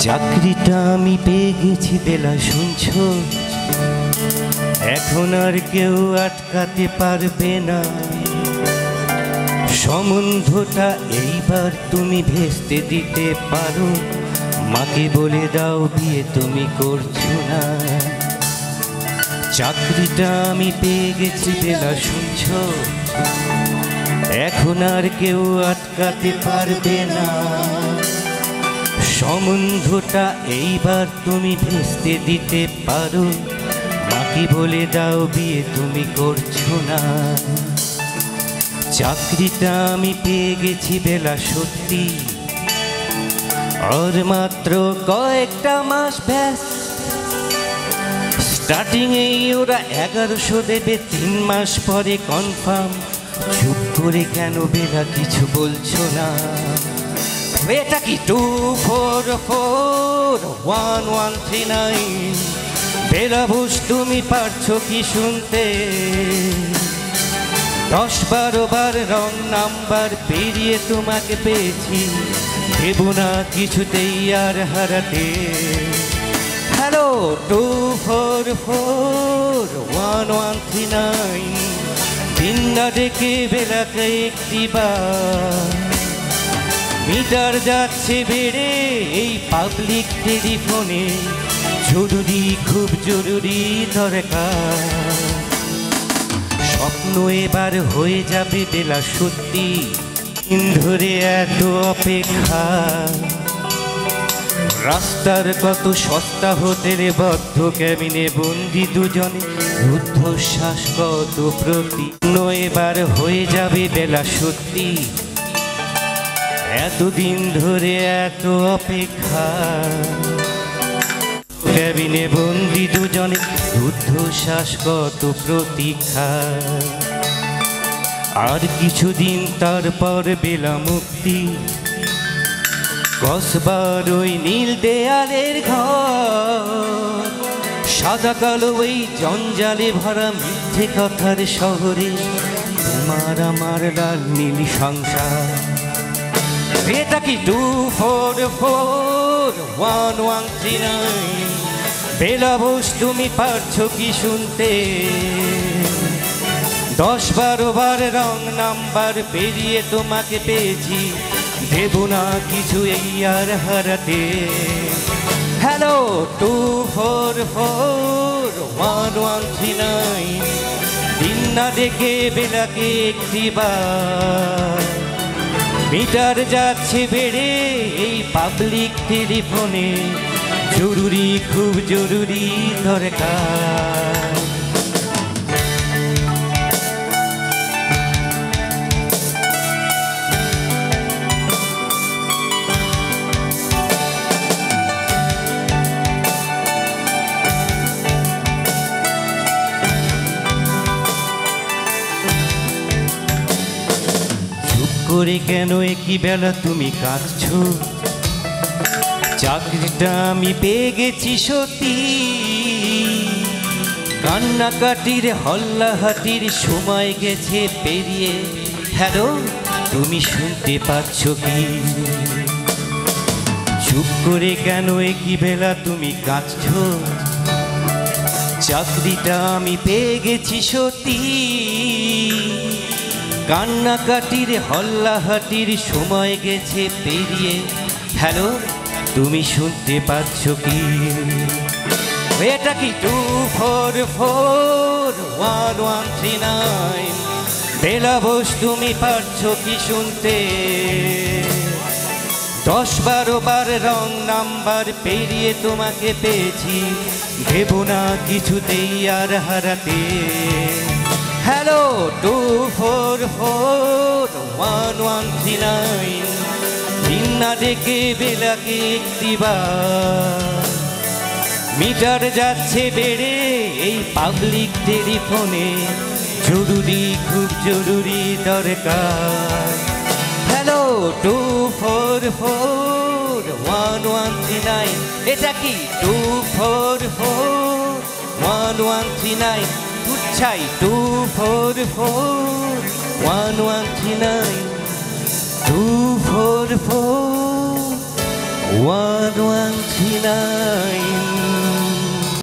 চাকরিটা আমি পেয়ে গেছি বেলা শুনছো, এখন আর কেউ আটকাতে পারবে না। সম্বন্ধটা এইবার তুমি ভেস্তে দিতে পারো, মাকে বলে দাও বিয়ে তুমি করছো না। চাকরিটা আমি পেয়ে গেছি বেলা শুনছো, এখন আর কেউ আটকাতে পারবে না। সম্বন্ধটা এইবার তুমি ভেস্তে দিতে পারো, মাকে বলে দাও বিয়ে তুমি করছো না। চাকরিটা আমি পেয়ে গেছি বেলা সত্যি, আর মাত্র কয়েকটা মাস ব্যাস। স্টার্টিং এই ওরা 1100 দেবে, 3 মাস পরে কনফার্ম। চুপ করে কেন বেলা কিছু বলছো না? এটা কি 2441139? বেলা বুঝ তুমি পারছো কি শুনতে? 10-12 বার রং নাম্বার পেরিয়ে তোমাকে পেয়েছি, দেব না কিছুতেই আর হারাতে। হ্যালো 2441139, দিন না ডেকে বেলাকে একটিবার। মিটার যাচ্ছে বেড়ে এই পাবলিক টেলিফোনে, জরুরি খুব জরুরি দরকার। স্বপ্ন এবার হয়ে যাবে বেলা সত্যি, দিন ধরে এত অপেক্ষা। রাস্তার কত সস্তা হোটেলে বদ্ধ ক্যাবিনে বন্দি দুজনে, রুদ্ধশ্বাস কত প্রতিজ্ঞ এবার হয়ে যাবে বেলা সত্যি। এতদিন ধরে এত অপেক্ষা, ক্যাবিনে বন্দি দুজনে, রুদ্ধশ্বাস কত প্রতীক্ষা। আর কিছুদিন তারপর বেলা মুক্তি, কসবার ওই নীল দেয়ালের ঘর, সাদা কালো ওই জঞ্জালে ভরা মিথ্যে কথার শহরে, তোমার আমার লাল নীল সংসার। এটা কি 2441139? বেলা বোস তুমি পারছো কি শুনতে? 10-12 বার রং নাম্বার পেরিয়ে তোমাকে পেয়েছি, দেব না কিছু এই আর হারাতে। হ্যালো 2441139, দিন না দেখে বেলাকে একটিবার। মিটার যাচ্ছে বেড়ে এই পাবলিক টেলিফোনে, জরুরি খুব জরুরি দরকার। করে কেন একই বেলা তুমি কাঁদছো? চাকরিটা আমি পেয়ে গেছি সত্যি, কান্নাকাটির হল্লাহাটির সময় গেছে পেরিয়ে। হ্যালো তুমি শুনতে পাচ্ছ কি? চুপ করে কেন একই বেলা তুমি কাঁদছো? চাকরিটা আমি পেয়ে গেছি সত্যি, কান্নাকাটির হল্লাহাটির সময় গেছে পেরিয়ে। হ্যালো তুমি শুনতে পাচ্ছ কি? এটা কি 2441139? বেলা বোস তুমি পারছো কি শুনতে? 10-12 বার রং নাম্বার পেরিয়ে তোমাকে পেয়েছি, দেব না কিছুতেই আর হারাতে। হ্যালো 2441139, দিন না ডেকে বেলাকে একটিবার। মিটার যাচ্ছে বেড়ে এই পাবলিক টেলিফোনে, জরুরি খুব জরুরি দরকার। হ্যালো 2441139, এটা কি 2441139? তুচ্ছাই 2441139, 244 1139